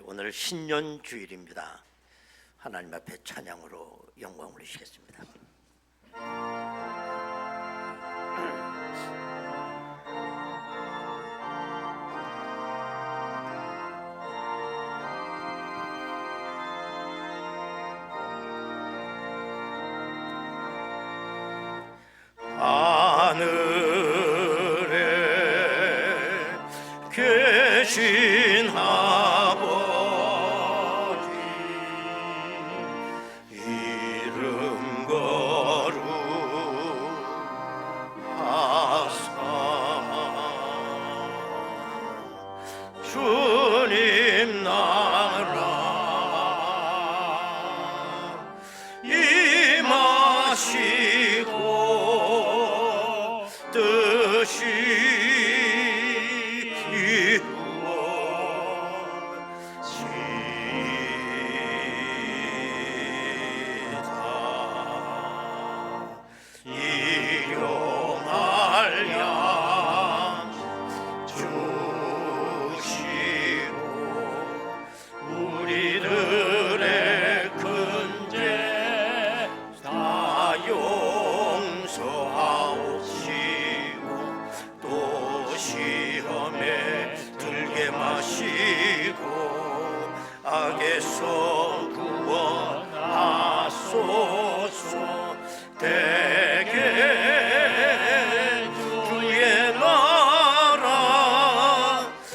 오늘 신년 주일입니다. 하나님 앞에 찬양으로 영광 올리시겠습니다. 하늘에 계신 아버지 이름 거룩하사 주님 나라 임하시고 뜻이 악에서 구원하소서. 대개 주의 나라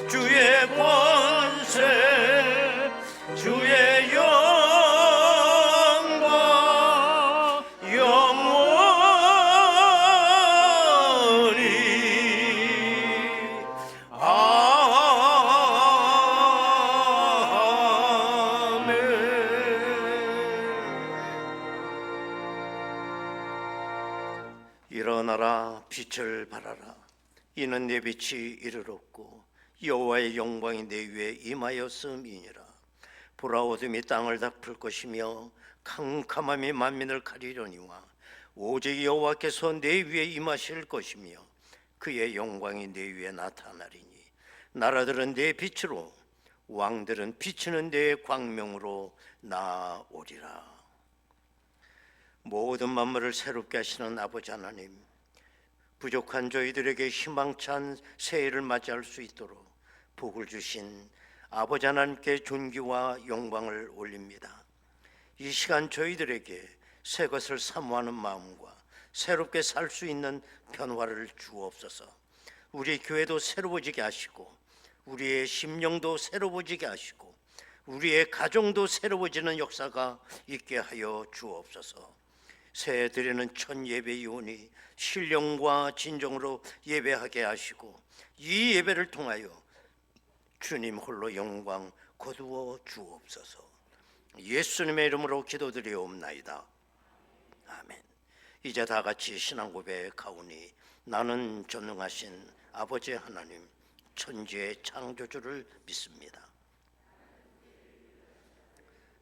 주의 권세 주의 영광 영원히 일어나라 빛을 발하라. 이는 내 빛이 이르렀고 여호와의 영광이 내 위에 임하였음이니라. 보라 어둠이 땅을 덮을 것이며 캄캄함이 만민을 가리려니와 오직 여호와께서 내 위에 임하실 것이며 그의 영광이 내 위에 나타나리니 나라들은 내 빛으로 왕들은 비치는 내 광명으로 나오리라. 모든 만물을 새롭게 하시는 아버지 하나님, 부족한 저희들에게 희망찬 새해를 맞이할 수 있도록 복을 주신 아버지 하나님께 존귀와 영광을 올립니다. 이 시간 저희들에게 새 것을 사모하는 마음과 새롭게 살 수 있는 변화를 주옵소서. 우리 교회도 새로워지게 하시고 우리의 심령도 새로워지게 하시고 우리의 가정도 새로워지는 역사가 있게 하여 주옵소서. 새해 드리는 첫 예배이오니 신령과 진정으로 예배하게 하시고 이 예배를 통하여 주님 홀로 영광 거두어 주옵소서. 예수님의 이름으로 기도드리옵나이다. 아멘. 이제 다 같이 신앙 고백하오니 나는 전능하신 아버지 하나님 천지의 창조주를 믿습니다.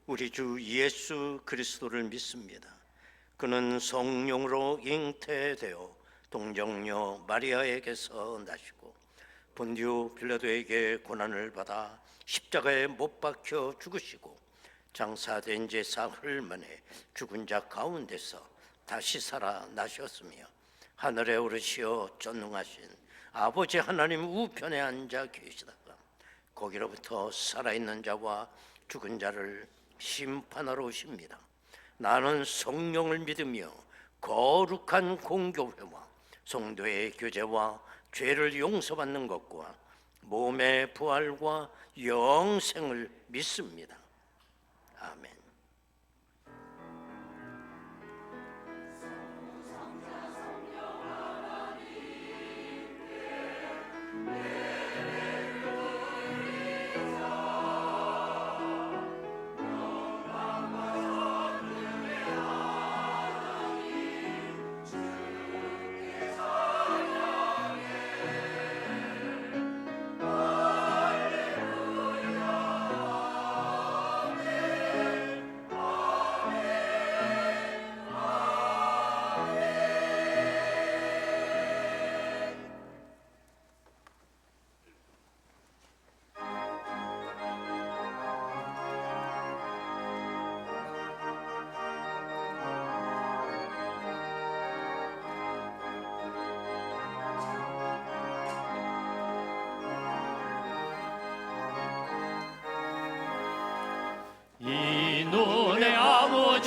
우리 주 예수 그리스도를 믿습니다. 그는 성령으로 잉태되어 동정녀 마리아에게서 나시고 본디오 빌라도에게 고난을 받아 십자가에 못 박혀 죽으시고 장사된 지 사흘 만에 죽은 자 가운데서 다시 살아나셨으며 하늘에 오르시어 전능하신 아버지 하나님 우편에 앉아 계시다가 거기로부터 살아있는 자와 죽은 자를 심판하러 오십니다. 나는 성령을 믿으며 거룩한 공교회와 성도의 교제와 죄를 용서받는 것과 몸의 부활과 영생을 믿습니다. 아멘.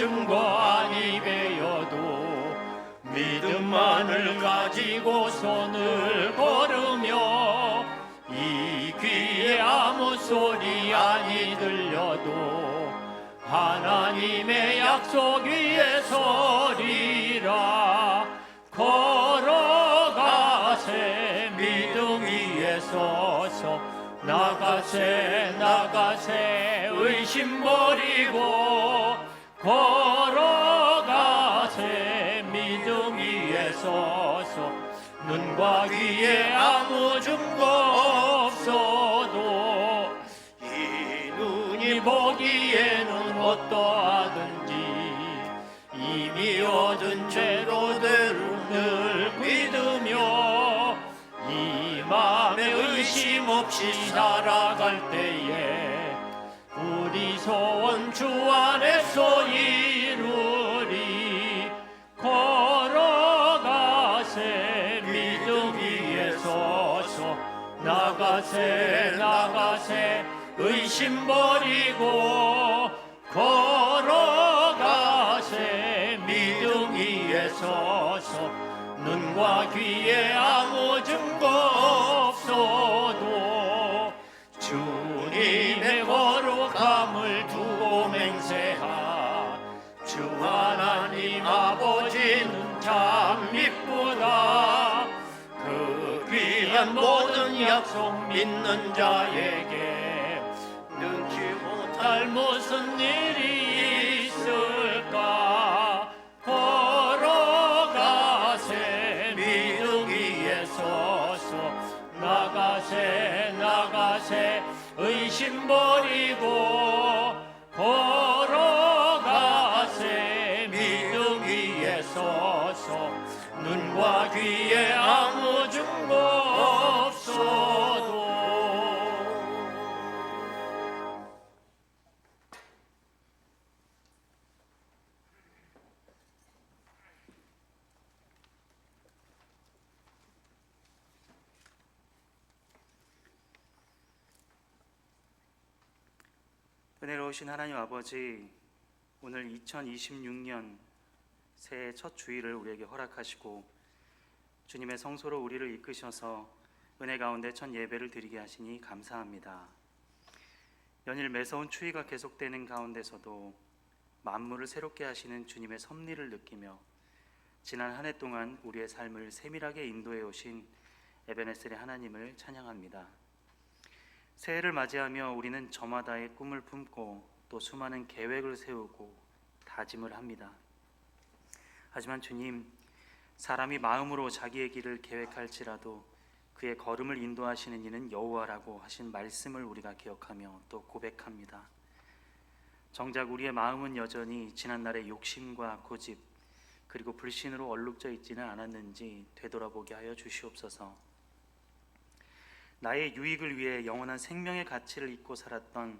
증거 아니 배여도 믿음만을 가지고 손을 걸으며 이 귀에 아무 소리 아니 들려도 하나님의 약속 위에 서리라. 걸어가세 믿음 위에 서서 나가세 나가세 의심 버리고 걸어가세 믿음 위에 서서 눈과 귀에 아무 증거 없어도 이 눈이 보기에는 어떠하든지 이미 얻은 죄로대로 늘 믿으며 이 맘에 의심 없이 살아갈 때에 우리 소원 주 안에서 이루리. 걸어가세 믿음 위에 서서 나가세 나가세 의심 버리고 걸어가세 믿음 위에 서서 눈과 귀에 아무 증거 없어도 주님의 거룩함을 두고 맹세하. 주 하나님 아버지는 참 이쁘다. 그 귀한 모든 약속 믿는 자에게 능치 못할 무슨 일이 있을까. 걸어가세 믿음 위에 서서 나가세 나가세 의심 버리고 걸어가세 믿음 위에 서서 눈과 귀에 아무 증거 없어도. 은혜로우신 하나님 아버지, 오늘 2026년 새해 첫 주일을 우리에게 허락하시고 주님의 성소로 우리를 이끄셔서 은혜 가운데 첫 예배를 드리게 하시니 감사합니다. 연일 매서운 추위가 계속되는 가운데서도 만물을 새롭게 하시는 주님의 섭리를 느끼며 지난 한 해 동안 우리의 삶을 세밀하게 인도해 오신 에베네셀의 하나님을 찬양합니다. 새해를 맞이하며 우리는 저마다의 꿈을 품고 또 수많은 계획을 세우고 다짐을 합니다. 하지만 주님, 사람이 마음으로 자기의 길을 계획할지라도 그의 걸음을 인도하시는 이는 여호와라고 하신 말씀을 우리가 기억하며 또 고백합니다. 정작 우리의 마음은 여전히 지난날의 욕심과 고집 그리고 불신으로 얼룩져 있지는 않았는지 되돌아보게 하여 주시옵소서. 나의 유익을 위해 영원한 생명의 가치를 잊고 살았던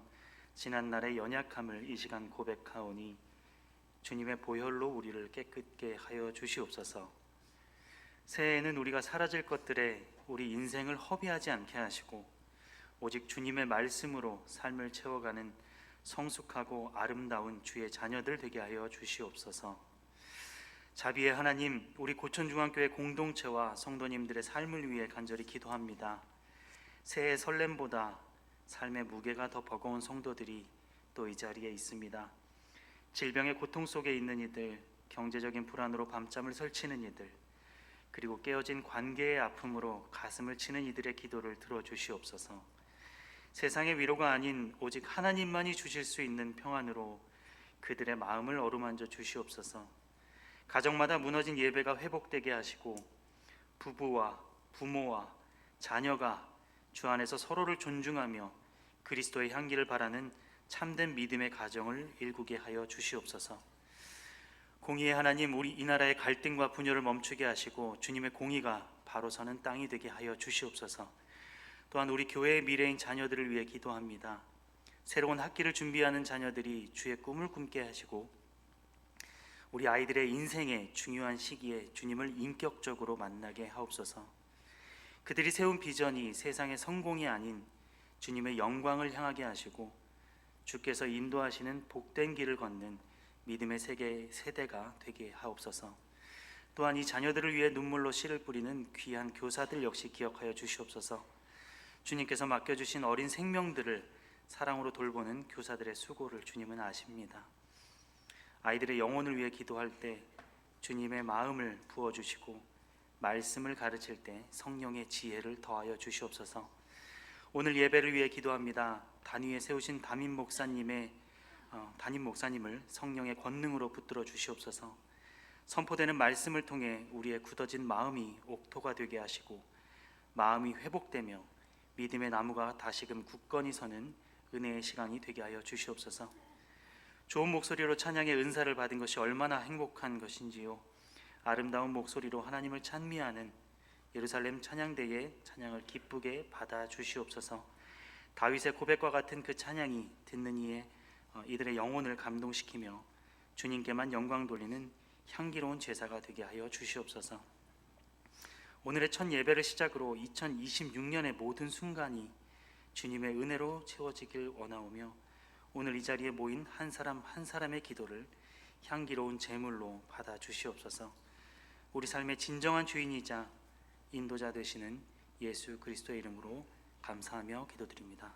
지난날의 연약함을 이 시간 고백하오니 주님의 보혈로 우리를 깨끗게 하여 주시옵소서. 새해에는 우리가 사라질 것들에 우리 인생을 허비하지 않게 하시고 오직 주님의 말씀으로 삶을 채워가는 성숙하고 아름다운 주의 자녀들 되게 하여 주시옵소서. 자비의 하나님, 우리 고천중앙교회 공동체와 성도님들의 삶을 위해 간절히 기도합니다. 새해 설렘보다 삶의 무게가 더 버거운 성도들이 또 이 자리에 있습니다. 질병의 고통 속에 있는 이들, 경제적인 불안으로 밤잠을 설치는 이들, 그리고 깨어진 관계의 아픔으로 가슴을 치는 이들의 기도를 들어주시옵소서. 세상의 위로가 아닌 오직 하나님만이 주실 수 있는 평안으로 그들의 마음을 어루만져 주시옵소서. 가정마다 무너진 예배가 회복되게 하시고 부부와 부모와 자녀가 주 안에서 서로를 존중하며 그리스도의 향기를 바라는 참된 믿음의 가정을 일구게 하여 주시옵소서. 공의의 하나님, 우리 이 나라의 갈등과 분열을 멈추게 하시고 주님의 공의가 바로 서는 땅이 되게 하여 주시옵소서. 또한 우리 교회의 미래인 자녀들을 위해 기도합니다. 새로운 학기를 준비하는 자녀들이 주의 꿈을 꿈게 하시고 우리 아이들의 인생의 중요한 시기에 주님을 인격적으로 만나게 하옵소서. 그들이 세운 비전이 세상의 성공이 아닌 주님의 영광을 향하게 하시고 주께서 인도하시는 복된 길을 걷는 믿음의 세대가 되게 하옵소서. 또한 이 자녀들을 위해 눈물로 씨를 뿌리는 귀한 교사들 역시 기억하여 주시옵소서. 주님께서 맡겨주신 어린 생명들을 사랑으로 돌보는 교사들의 수고를 주님은 아십니다. 아이들의 영혼을 위해 기도할 때 주님의 마음을 부어주시고 말씀을 가르칠 때 성령의 지혜를 더하여 주시옵소서. 오늘 예배를 위해 기도합니다. 단위에 세우신 담임 목사님을 성령의 권능으로 붙들어 주시옵소서. 선포되는 말씀을 통해 우리의 굳어진 마음이 옥토가 되게 하시고 마음이 회복되며 믿음의 나무가 다시금 굳건히 서는 은혜의 시간이 되게 하여 주시옵소서. 좋은 목소리로 찬양의 은사를 받은 것이 얼마나 행복한 것인지요. 아름다운 목소리로 하나님을 찬미하는 예루살렘 찬양대의 찬양을 기쁘게 받아 주시옵소서. 다윗의 고백과 같은 그 찬양이 듣는 이의 이들의 영혼을 감동시키며 주님께만 영광 돌리는 향기로운 제사가 되게 하여 주시옵소서. 오늘의 첫 예배를 시작으로 2026년의 모든 순간이 주님의 은혜로 채워지길 원하오며 오늘 이 자리에 모인 한 사람 한 사람의 기도를 향기로운 제물로 받아 주시옵소서. 우리 삶의 진정한 주인이자 인도자 되시는 예수 그리스도의 이름으로 감사하며 기도드립니다.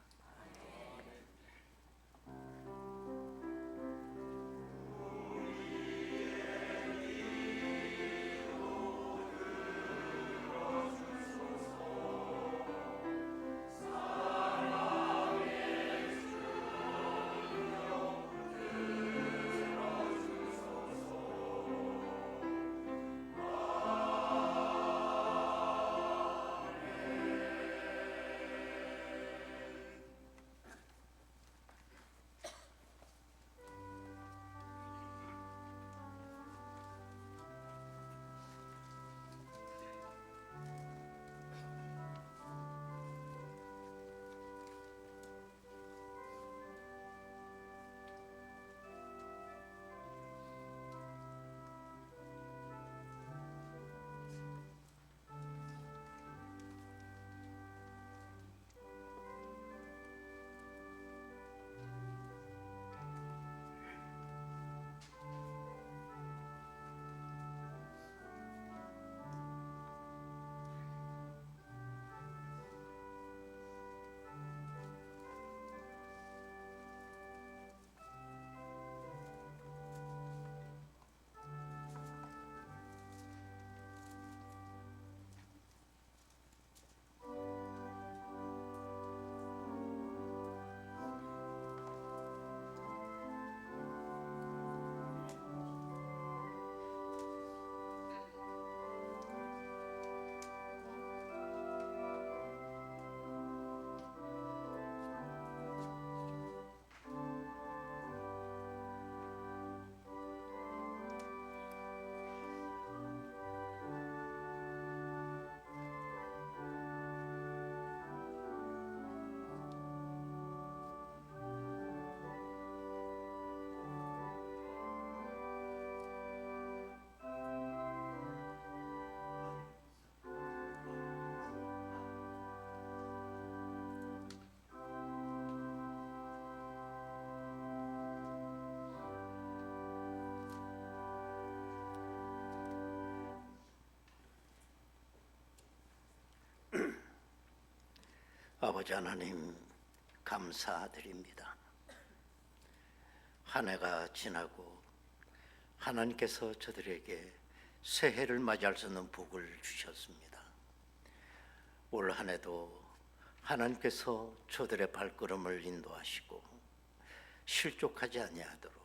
아버지 하나님 감사드립니다. 한 해가 지나고 하나님께서 저들에게 새해를 맞이할 수 있는 복을 주셨습니다. 올 한 해도 하나님께서 저들의 발걸음을 인도하시고 실족하지 아니하도록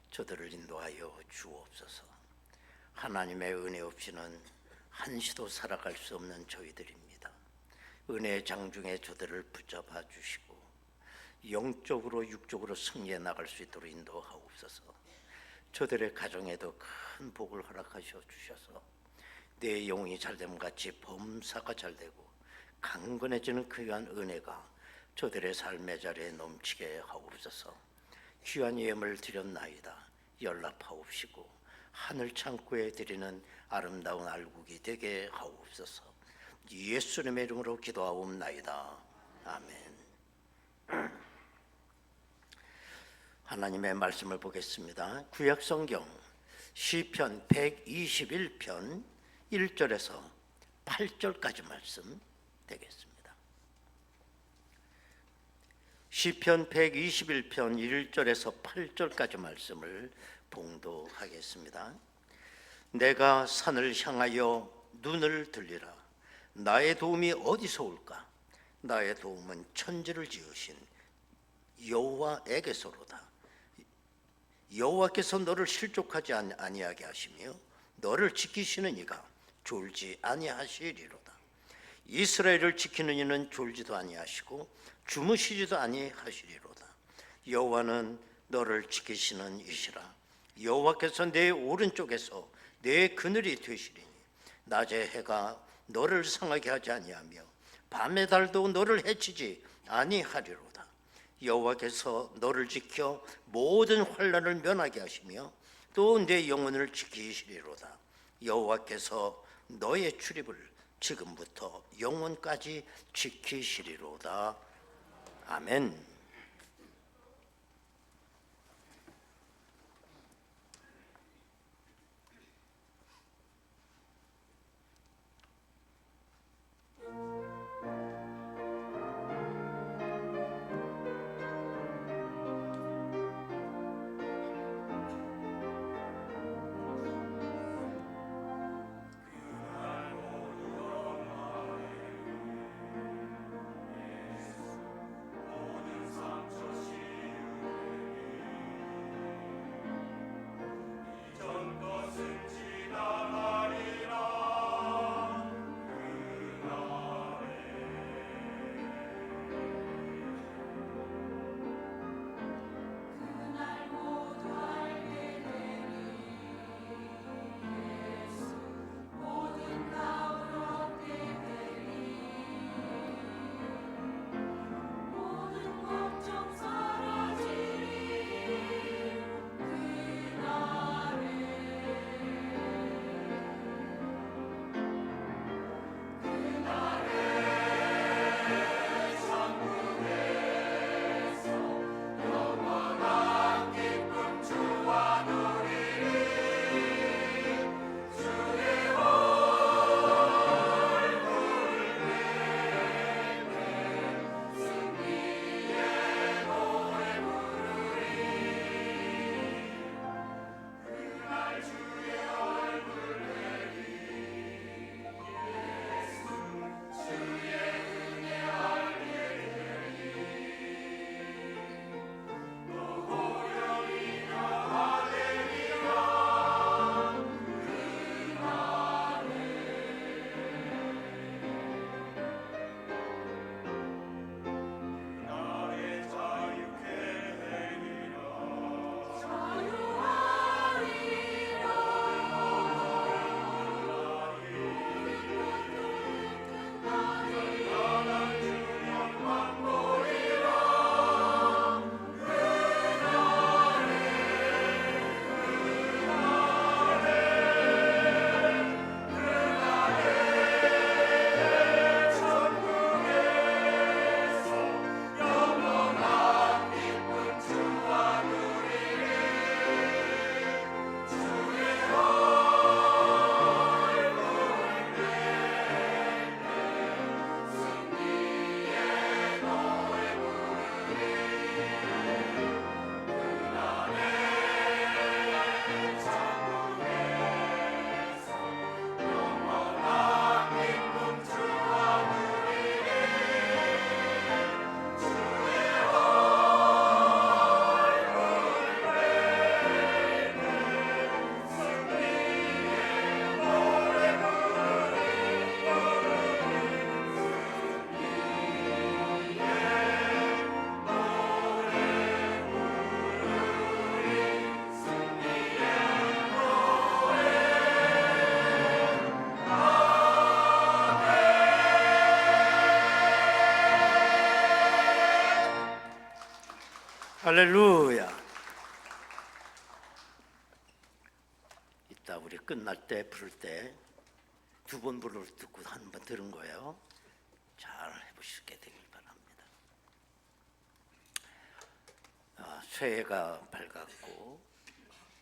저들을 인도하여 주옵소서. 하나님의 은혜 없이는 한시도 살아갈 수 없는 저희들입니다. 은혜의 장중에 저들을 붙잡아 주시고 영적으로 육적으로 승리해 나갈 수 있도록 인도하옵소서. 저들의 가정에도 큰 복을 허락하셔 주셔서 내 영혼이 잘됨 같이 범사가 잘되고 강건해지는 그 귀한 은혜가 저들의 삶의 자리에 넘치게 하옵소서. 귀한 예물 드렸나이다 연락하옵시고 하늘 창고에 드리는 아름다운 알곡이 되게 하옵소서. 예수님의 이름으로 기도하옵나이다. 아멘. 하나님의 말씀을 보겠습니다. 구약성경 시편 121편 1절에서 8절까지 말씀 되겠습니다. 시편 121편 1절에서 8절까지 말씀을 봉독하겠습니다. 내가 산을 향하여 눈을 들리라. 나의 도움이 어디서 올까? 나의 도움은 천지를 지으신 여호와에게서로다. 여호와께서 너를 실족하지 아니하게 하시며 너를 지키시는 이가 졸지 아니하시리로다. 이스라엘을 지키는 이는 졸지도 아니하시고 주무시지도 아니하시리로다. 여호와는 너를 지키시는 이시라. 여호와께서 내 오른쪽에서 내 그늘이 되시리니 낮의 해가 너를 상하게 하지 아니하며 밤의 달도 너를 해치지 아니하리로다. 여호와께서 너를 지켜 모든 환난을 면하게 하시며 또 내 영혼을 지키시리로다. 여호와께서 너의 출입을 지금부터 영원까지 지키시리로다. 아멘. 할렐루야. 이따 우리 끝날 때 부를 때 두 번 부를 듣고 한 번 들은 거예요. 잘 해보시게 되길 바랍니다. 새해가 밝았고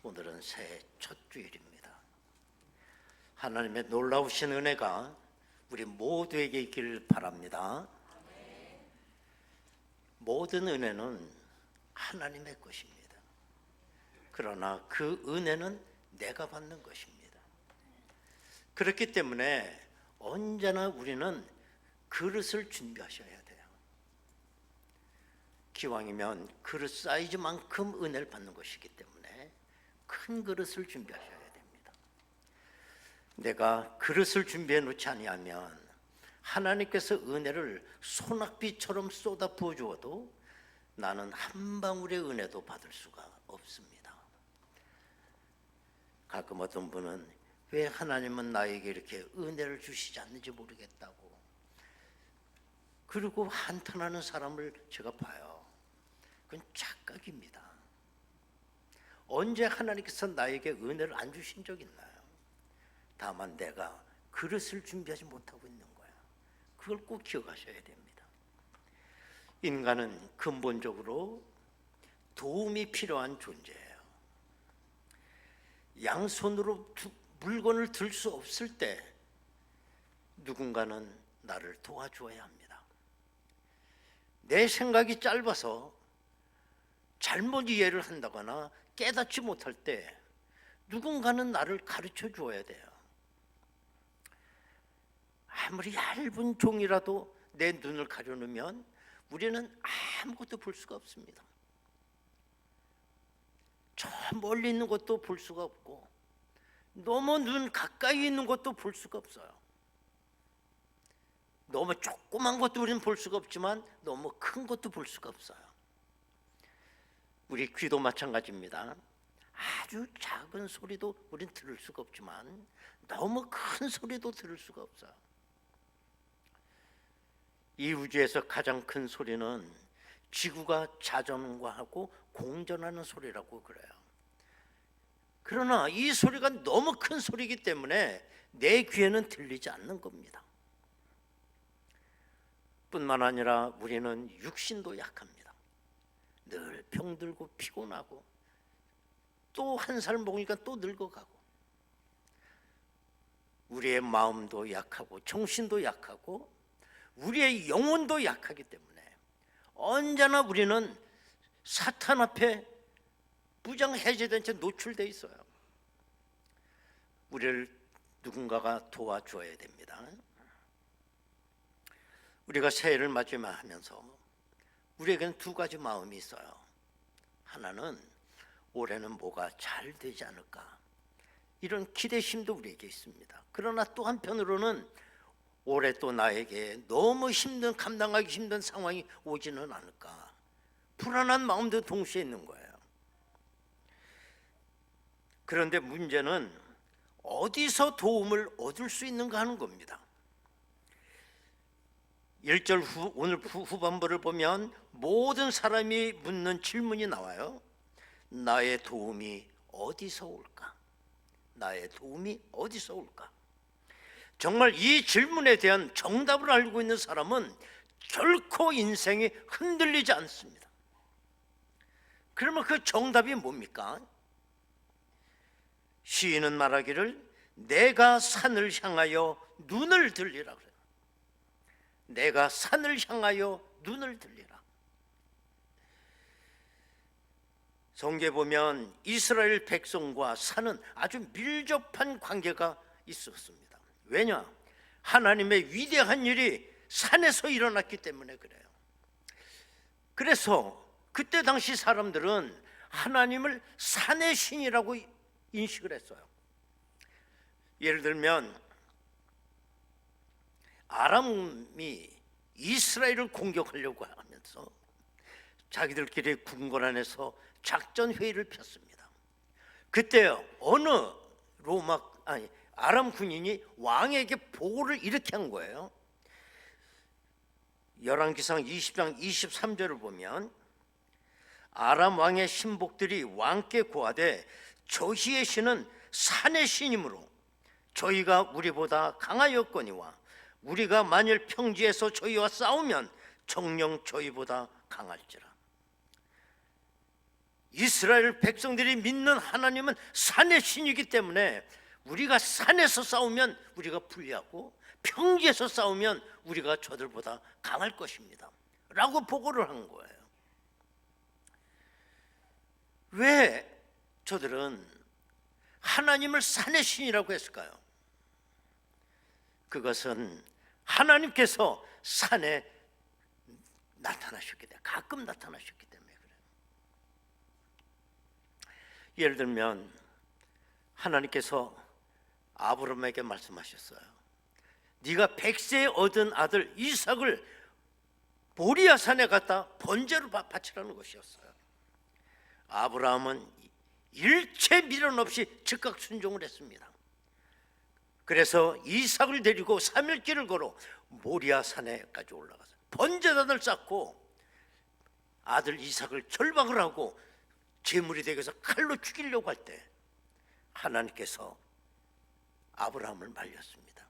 오늘은 새해 첫 주일입니다. 하나님의 놀라우신 은혜가 우리 모두에게 있기를 바랍니다. 모든 은혜는 하나님의 것입니다. 그러나 그 은혜는 내가 받는 것입니다. 그렇기 때문에 언제나 우리는 그릇을 준비하셔야 돼요. 기왕이면 그릇 사이즈만큼 은혜를 받는 것이기 때문에 큰 그릇을 준비하셔야 됩니다. 내가 그릇을 준비해 놓지 아니하면 하나님께서 은혜를 소낙비처럼 쏟아 부어 주어도 나는 한 방울의 은혜도 받을 수가 없습니다. 가끔 어떤 분은 왜 하나님은 나에게 이렇게 은혜를 주시지 않는지 모르겠다고 그리고 한탄하는 사람을 제가 봐요. 그건 착각입니다. 언제 하나님께서 나에게 은혜를 안 주신 적 있나요? 다만 내가 그릇을 준비하지 못하고 있는 거야. 그걸 꼭 기억하셔야 됩니다. 인간은 근본적으로 도움이 필요한 존재예요. 양손으로 물건을 들 수 없을 때 누군가는 나를 도와주어야 합니다. 내 생각이 짧아서 잘못 이해를 한다거나 깨닫지 못할 때 누군가는 나를 가르쳐 주어야 돼요. 아무리 얇은 종이라도 내 눈을 가려놓으면 우리는 아무것도 볼 수가 없습니다. 저 멀리 있는 것도 볼 수가 없고 너무 눈 가까이 있는 것도 볼 수가 없어요. 너무 조그만 것도 우리는 볼 수가 없지만 너무 큰 것도 볼 수가 없어요. 우리 귀도 마찬가지입니다. 아주 작은 소리도 우리는 들을 수가 없지만 너무 큰 소리도 들을 수가 없어요. 이 우주에서 가장 큰 소리는 지구가 자전거하고 공전하는 소리라고 그래요. 그러나 이 소리가 너무 큰 소리이기 때문에 내 귀에는 들리지 않는 겁니다. 뿐만 아니라 우리는 육신도 약합니다. 늘 병들고 피곤하고 또 한 살 먹으니까 또 늙어가고 우리의 마음도 약하고 정신도 약하고 우리의 영혼도 약하기 때문에 언제나 우리는 사탄 앞에 무장해제된 채 노출되어 있어요. 우리를 누군가가 도와줘야 됩니다. 우리가 새해를 맞이하면서 우리에게는 두 가지 마음이 있어요. 하나는 올해는 뭐가 잘 되지 않을까 이런 기대심도 우리에게 있습니다. 그러나 또 한편으로는 올해 또 나에게 너무 힘든 감당하기 힘든 상황이 오지는 않을까 불안한 마음도 동시에 있는 거예요. 그런데 문제는 어디서 도움을 얻을 수 있는가 하는 겁니다. 1절 오늘 후반부를 보면 모든 사람이 묻는 질문이 나와요. 나의 도움이 어디서 올까? 나의 도움이 어디서 올까? 정말 이 질문에 대한 정답을 알고 있는 사람은 결코 인생이 흔들리지 않습니다. 그러면 그 정답이 뭡니까? 시인은 말하기를 내가 산을 향하여 눈을 들리라 그래요. 내가 산을 향하여 눈을 들리라. 성경에 보면 이스라엘 백성과 산은 아주 밀접한 관계가 있었습니다. 왜냐? 하나님의 위대한 일이 산에서 일어났기 때문에 그래요. 그래서 그때 당시 사람들은 하나님을 산의 신이라고 인식을 했어요. 예를 들면 아람이 이스라엘을 공격하려고 하면서 자기들끼리 궁궐 안에서 작전 회의를 폈습니다. 그때 어느 아람 군인이 왕에게 보고를 이렇게 한 거예요. 열왕기상 20장 23절을 보면 아람 왕의 신복들이 왕께 고하되 저희의 신은 산의 신이므로 저희가 우리보다 강하였거니와 우리가 만일 평지에서 저희와 싸우면 정녕 저희보다 강할지라. 이스라엘 백성들이 믿는 하나님은 산의 신이기 때문에 우리가 산에서 싸우면 우리가 불리하고 평지에서 싸우면 우리가 저들보다 강할 것입니다 라고 보고를 한 거예요. 왜 저들은 하나님을 산의 신이라고 했을까요? 그것은 하나님께서 산에 나타나셨기 때문에, 가끔 나타나셨기 때문에 그래요. 예를 들면 하나님께서 아브라함에게 말씀하셨어요. 네가 100세에 얻은 아들 이삭을 모리아 산에 갖다 번제로 바치라는 것이었어요. 아브라함은 일체 미련 없이 즉각 순종을 했습니다. 그래서 이삭을 데리고 3일 길을 걸어 모리아 산에까지 올라가서 번제단을 쌓고 아들 이삭을 결박을 하고 제물이 되기 위해서 칼로 죽이려고 할 때 하나님께서 아브라함을 말렸습니다.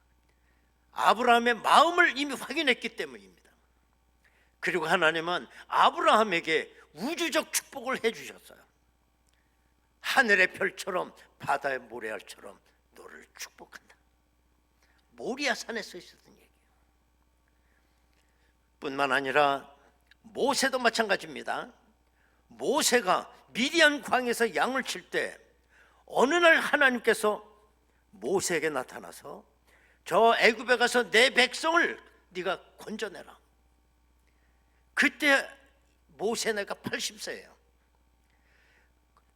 아브라함의 마음을 이미 확인했기 때문입니다. 그리고 하나님은 아브라함에게 우주적 축복을 해주셨어요. 하늘의 별처럼 바다의 모래알처럼 너를 축복한다. 모리아 산에 써 있었던 얘기예요. 뿐만 아니라 모세도 마찬가지입니다. 모세가 미디안 광에서 양을 칠 때 어느 날 하나님께서 모세에게 나타나서 저 애굽에 가서 내 백성을 네가 건져내라. 그때 모세 나이가 80세예요.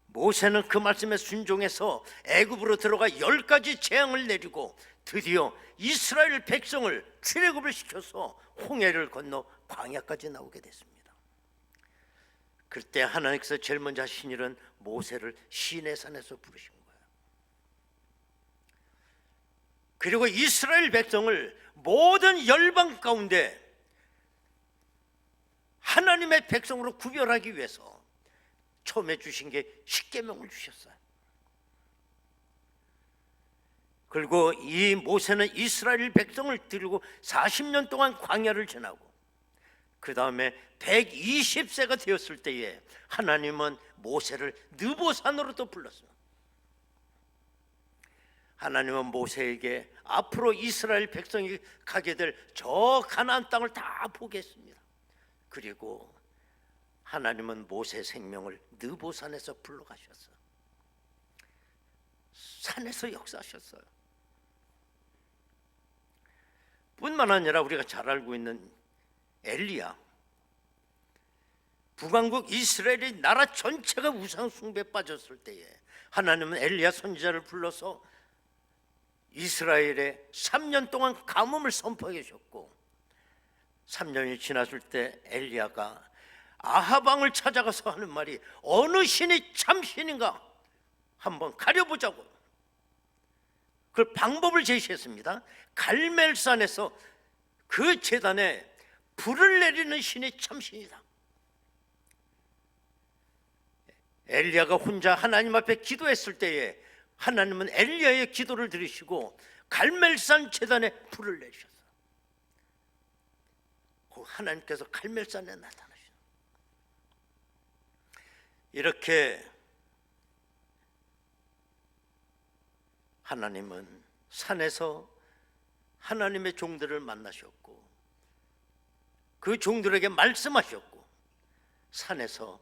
모세는 그 말씀에 순종해서 애굽으로 들어가 10가지 재앙을 내리고 드디어 이스라엘 백성을 출애굽을 시켜서 홍해를 건너 광야까지 나오게 됐습니다. 그때 하나님께서 제일 먼저 하신 일은 모세를 시내산에서 부르신 거예요. 그리고 이스라엘 백성을 모든 열방 가운데 하나님의 백성으로 구별하기 위해서 처음에 주신 게 십계명을 주셨어요. 그리고 이 모세는 이스라엘 백성을 들고 40년 동안 광야를 지나고 그 다음에 120세가 되었을 때에 하나님은 모세를 느보산으로 또 불렀어요. 하나님은 모세에게 앞으로 이스라엘 백성이 가게 될 저 가나안 땅을 다 보게 했습니다. 그리고 하나님은 모세 생명을 느보산에서 불러가셨어요. 산에서 역사하셨어요. 뿐만 아니라 우리가 잘 알고 있는 엘리야, 북왕국 이스라엘의 나라 전체가 우상 숭배에 빠졌을 때에 하나님은 엘리야 선지자를 불러서 이스라엘에 3년 동안 가뭄을 선포해 주셨고 3년이 지났을 때 엘리야가 아합 왕을 찾아가서 하는 말이 어느 신이 참 신인가 한번 가려보자고 그 방법을 제시했습니다. 갈멜산에서 그 제단에 불을 내리는 신이 참 신이다. 엘리야가 혼자 하나님 앞에 기도했을 때에 하나님은 엘리야의 기도를 들으시고 갈멜산 제단에 불을 내리셨어요. 하나님께서 갈멜산에 나타나셨어요. 이렇게 하나님은 산에서 하나님의 종들을 만나셨고 그 종들에게 말씀하셨고 산에서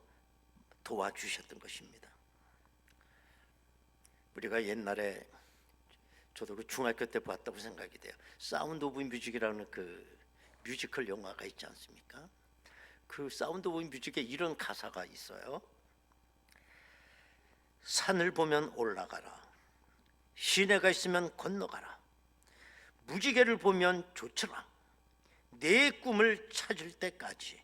도와주셨던 것입니다. 우리가 옛날에 저도 그 중학교 때 봤다고 생각이 돼요. 사운드 오브 뮤직이라는 그 뮤지컬 영화가 있지 않습니까? 그 사운드 오브 뮤직에 이런 가사가 있어요. 산을 보면 올라가라. 시내가 있으면 건너가라. 무지개를 보면 좋더라. 내 꿈을 찾을 때까지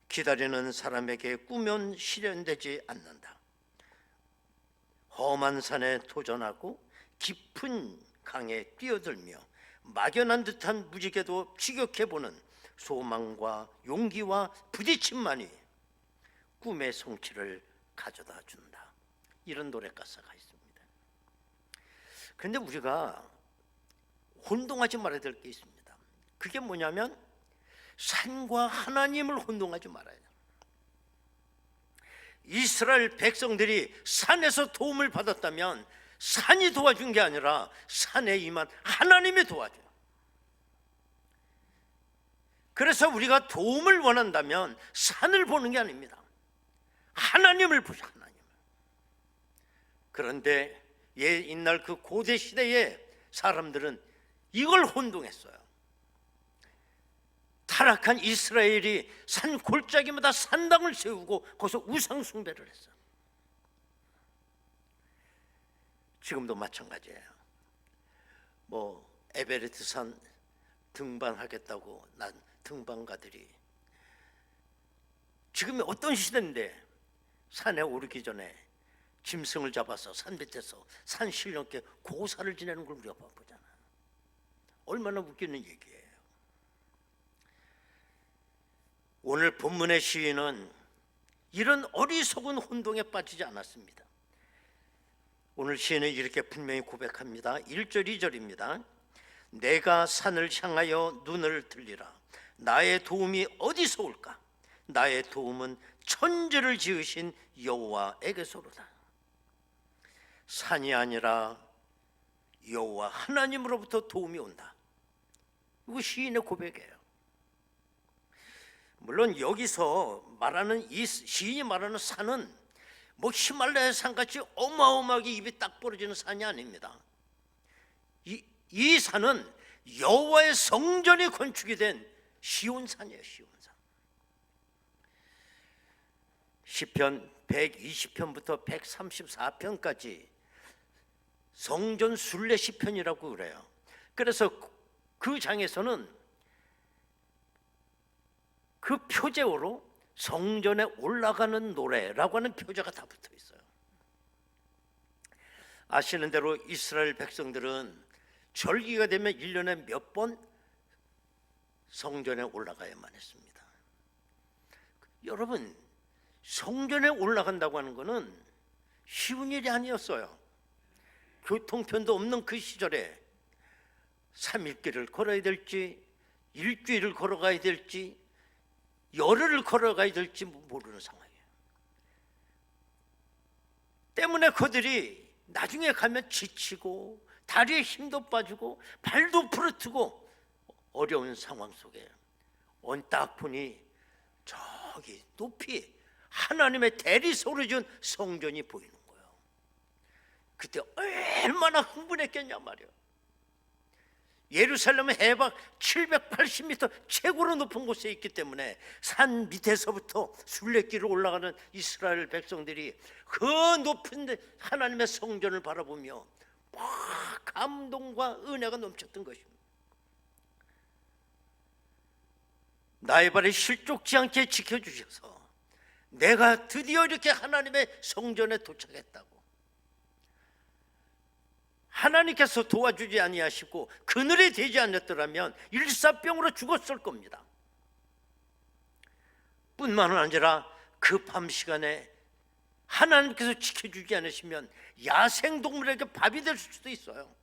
기다리는 사람에게 꿈은 실현되지 않는다. 험한 산에 도전하고 깊은 강에 뛰어들며 막연한 듯한 무지개도 추격해보는 소망과 용기와 부딪힘만이 꿈의 성취를 가져다 준다. 이런 노래 가사가 있습니다. 그런데 우리가 혼동하지 말아야 될 게 있습니다. 그게 뭐냐면 산과 하나님을 혼동하지 말아야 돼요. 이스라엘 백성들이 산에서 도움을 받았다면 산이 도와준 게 아니라 산에 임한 하나님이 도와줘요. 그래서 우리가 도움을 원한다면 산을 보는 게 아닙니다. 하나님을 보죠, 하나님을. 그런데 옛날 그 고대 시대의 사람들은 이걸 혼동했어요. 타락한 이스라엘이 산 골짜기마다 산당을 세우고 거기서 우상 숭배를 했어요. 지금도 마찬가지예요. 에베레스트 산 등반하겠다고 난 등반가들이 지금이 어떤 시대인데 산에 오르기 전에 짐승을 잡아서 산 밑에서 산 신령께 고사를 지내는 걸 우리가 보잖아요. 얼마나 웃기는 얘기예요. 오늘 본문의 시인은 이런 어리석은 혼동에 빠지지 않았습니다. 오늘 시인은 이렇게 분명히 고백합니다. 1절 2절입니다. 내가 산을 향하여 눈을 들리라. 나의 도움이 어디서 올까? 나의 도움은 천지를 지으신 여호와에게서로다. 산이 아니라 여호와 하나님으로부터 도움이 온다. 이거 시인의 고백이에요. 물론 여기서 말하는 이 시인이 말하는 산은 히말라야 산같이 어마어마하게 입이 딱 벌어지는 산이 아닙니다. 이 산은 여호와의 성전이 건축이 된 시온산이에요. 시온산. 시편 120편부터 134편까지 성전 순례 시편이라고 그래요. 그래서 그 장에서는 그 표제어로 성전에 올라가는 노래라고 하는 표제가 다 붙어 있어요. 아시는 대로 이스라엘 백성들은 절기가 되면 1년에 몇 번 성전에 올라가야만 했습니다. 여러분, 성전에 올라간다고 하는 것은 쉬운 일이 아니었어요. 교통편도 없는 그 시절에 3일길을 걸어야 될지 일주일을 걸어가야 될지 열흘을 걸어가야 될지 모르는 상황이에요. 때문에 그들이 나중에 가면 지치고 다리에 힘도 빠지고 발도 부르트고 어려운 상황 속에 딱 보니 저기 높이 하나님의 대리소를 지은 성전이 보이는 거예요. 그때 얼마나 흥분했겠냐 말이에요. 예루살렘은 해박 780m 최고로 높은 곳에 있기 때문에 산 밑에서부터 순례길을 올라가는 이스라엘 백성들이 그 높은 하나님의 성전을 바라보며 감동과 은혜가 넘쳤던 것입니다. 나의 발이 실족지 않게 지켜주셔서 내가 드디어 이렇게 하나님의 성전에 도착했다고, 하나님께서 도와주지 아니하시고 그늘이 되지 않았더라면 일사병으로 죽었을 겁니다. 뿐만 아니라 그 밤 시간에 하나님께서 지켜주지 않으시면 야생동물에게 밥이 될 수도 있어요.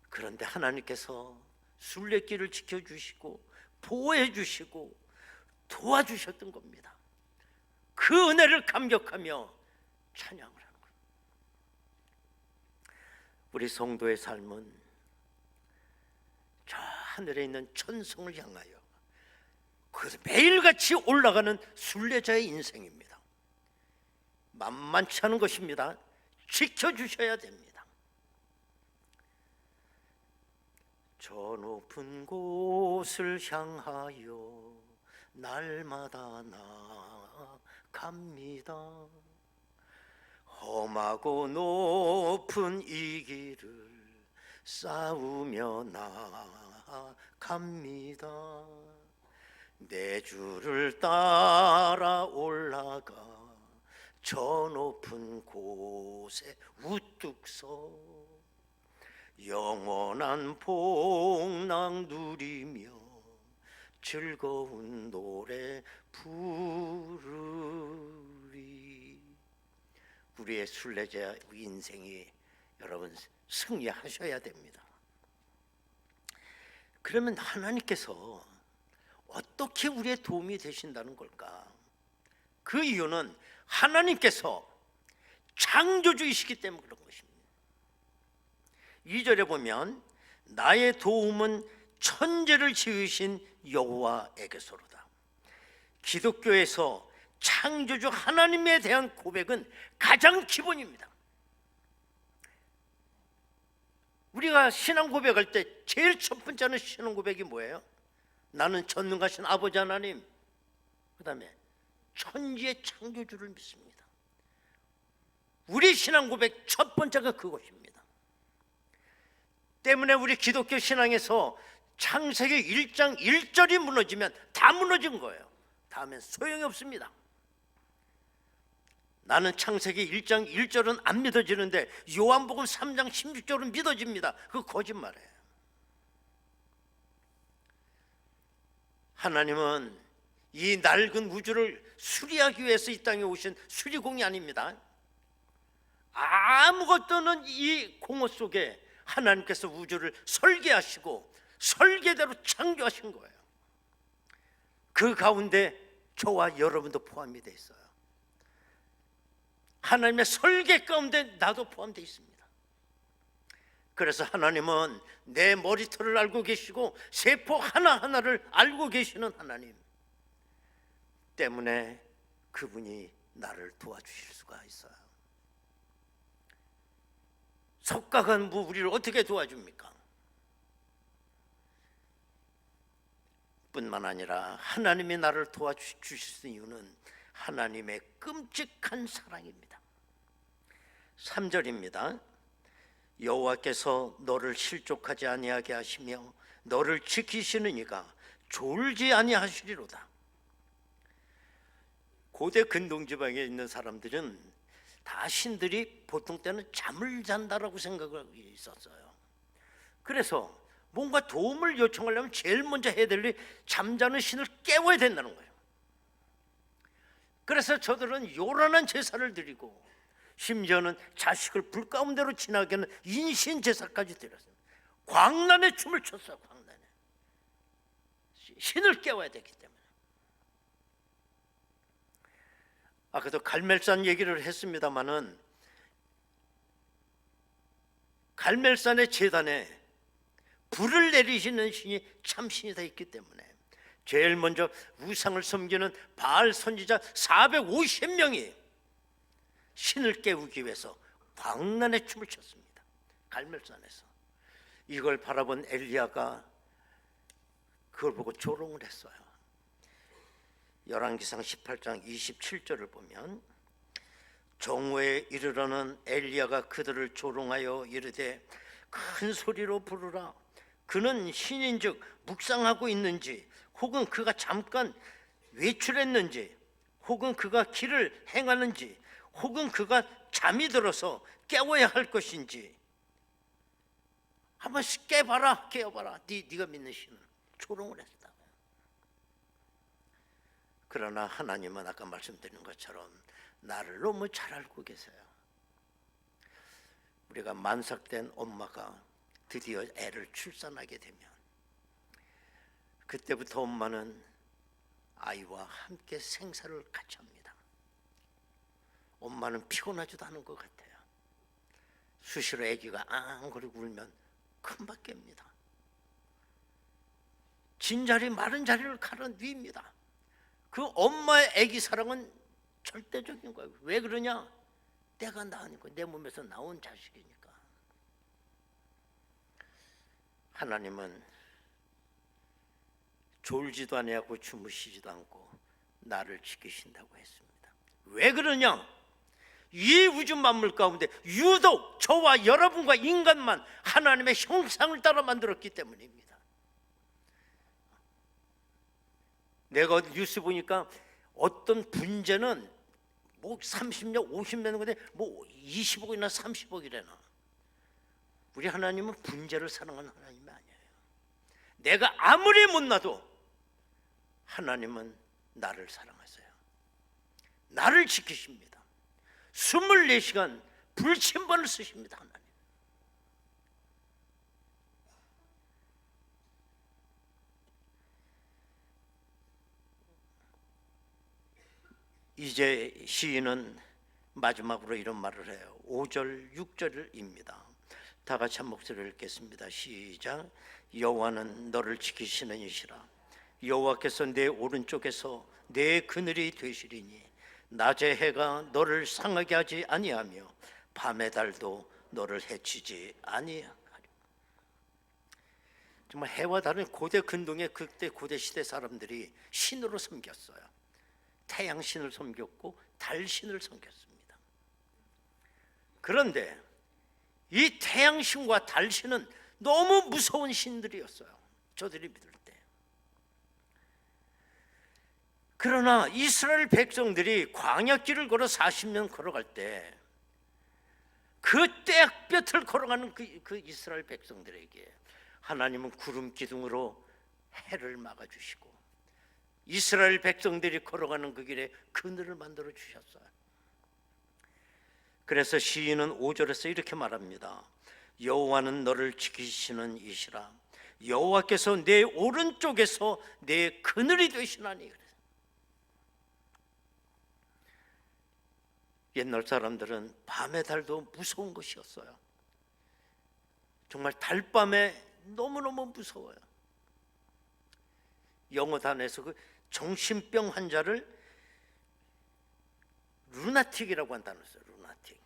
그런데 하나님께서 순례길을 지켜주시고 보호해 주시고 도와주셨던 겁니다. 그 은혜를 감격하며 찬양을 하는 거예요. 우리 성도의 삶은 저 하늘에 있는 천성을 향하여 그래서 매일같이 올라가는 순례자의 인생입니다. 만만치 않은 것입니다. 지켜주셔야 됩니다. 저 높은 곳을 향하여 날마다 나아갑니다. 험하고 높은 이 길을 싸우며 나아갑니다. 내 주를 따라 올라가 저 높은 곳에 우뚝 서 영원한 복락 누리며 즐거운 노래 부르리. 우리의 순례자 인생이 여러분 승리하셔야 됩니다. 그러면 하나님께서 어떻게 우리의 도움이 되신다는 걸까? 그 이유는 하나님께서 창조주이시기 때문에 그런 것입니다. 2절에 보면 나의 도움은 천지를 지으신 여호와에게서로다. 기독교에서 창조주 하나님에 대한 고백은 가장 기본입니다. 우리가 신앙 고백할 때 제일 첫 번째는 신앙 고백이 뭐예요? 나는 전능하신 아버지 하나님, 그 다음에 천지의 창조주를 믿습니다. 우리 신앙 고백 첫 번째가 그것입니다. 때문에 우리 기독교 신앙에서 창세기 1장 1절이 무너지면 다 무너진 거예요. 다음엔 소용이 없습니다. 나는 창세기 1장 1절은 안 믿어지는데 요한복음 3장 16절은 믿어집니다. 그거 거짓말이에요. 하나님은 이 낡은 우주를 수리하기 위해서 이 땅에 오신 수리공이 아닙니다. 아무것도 없는 이 공허 속에 하나님께서 우주를 설계하시고 설계대로 창조하신 거예요. 그 가운데 저와 여러분도 포함이 되어 있어요. 하나님의 설계 가운데 나도 포함되어 있습니다. 그래서 하나님은 내 머리털을 알고 계시고 세포 하나하나를 알고 계시는 하나님 때문에 그분이 나를 도와주실 수가 있어요. 석가간 우리를 어떻게 도와줍니까? 뿐만 아니라 하나님이 나를 도와주실 수 있는 이유는 하나님의 끔찍한 사랑입니다. 3절입니다. 여호와께서 너를 실족하지 아니하게 하시며 너를 지키시는 이가 졸지 아니하시리로다. 고대 근동지방에 있는 사람들은 다 신들이 보통 때는 잠을 잔다라고 생각하고 있었어요. 그래서 뭔가 도움을 요청하려면 제일 먼저 해야 될 일이 잠자는 신을 깨워야 된다는 거예요. 그래서 저들은 요란한 제사를 드리고 심지어는 자식을 불 가운데로 지나게 하는 인신 제사까지 드렸어요. 광란의 춤을 췄어요. 광란에 신을 깨워야 되기 때문에. 아까도 갈멜산 얘기를 했습니다마는 갈멜산의 제단에 불을 내리시는 신이 참신이 다 있기 때문에 제일 먼저 우상을 섬기는 바알 선지자 450명이 신을 깨우기 위해서 광란의 춤을 췄습니다. 갈멜산에서. 이걸 바라본 엘리야가 그걸 보고 조롱을 했어요. 열왕기상 18장 27절을 보면 정오에 이르러는 엘리야가 그들을 조롱하여 이르되 큰 소리로 부르라. 그는 신인즉 묵상하고 있는지 혹은 그가 잠깐 외출했는지 혹은 그가 길을 행하는지 혹은 그가 잠이 들어서 깨워야 할 것인지 한번 깨봐라. 깨워봐라. 네가 믿는 신은. 조롱을 했다. 그러나 하나님은 아까 말씀드린 것처럼 나를 너무 잘 알고 계세요. 우리가 만삭된 엄마가 드디어 애를 출산하게 되면 그때부터 엄마는 아이와 함께 생사를 같이 합니다. 엄마는 피곤하지도 않은 것 같아요. 수시로 아기가 앙거리고 울면 금방 깹니다. 진자리 마른 자리를 가라앉힙니다. 그 엄마의 아기 사랑은 절대적인 거예요. 왜 그러냐? 내가 낳으니까, 내 몸에서 나온 자식이니까. 하나님은 졸지도 아니하고 주무시지도 않고 나를 지키신다고 했습니다. 왜 그러냐? 이 우주 만물 가운데 유독 저와 여러분과 인간만 하나님의 형상을 따라 만들었기 때문입니다. 내가 뉴스 보니까 어떤 분재는 뭐 30년, 50년 건데 뭐 20억이나 30억이래나. 우리 하나님은 분재를 사랑하는 하나님이 아니에요. 내가 아무리 못나도 하나님은 나를 사랑하세요. 나를 지키십니다. 24시간 불침번을 쓰십니다. 하나님. 이제 시인은 마지막으로 이런 말을 해요. 5절 6절입니다. 다 같이 한 목소리를 읽겠습니다. 시작. 여호와는 너를 지키시는 이시라. 여호와께서 내 오른쪽에서 내 그늘이 되시리니 낮의 해가 너를 상하게 하지 아니하며 밤의 달도 너를 해치지 아니하리. 정말 해와 달은 고대 근동의 그때 고대 시대 사람들이 신으로 섬겼어요. 태양신을 섬겼고 달신을 섬겼습니다. 그런데 이 태양신과 달신은 너무 무서운 신들이었어요. 저들이 믿을 때. 그러나 이스라엘 백성들이 광야길을 걸어 40년 걸어갈 때 그 땡볕을 걸어가는 그 이스라엘 백성들에게 하나님은 구름 기둥으로 해를 막아주시고 이스라엘 백성들이 걸어가는 그 길에 그늘을 만들어 주셨어요. 그래서 시인은 5절에서 이렇게 말합니다. 여호와는 너를 지키시는 이시라. 여호와께서 내 오른쪽에서 내 그늘이 되시나니. 옛날 사람들은 밤의 달도 무서운 것이었어요. 정말 달밤에 너무너무 무서워요. 영어 단어에서 그 정신병 환자를 루나틱이라고 한 단어를 써요. 루나틱.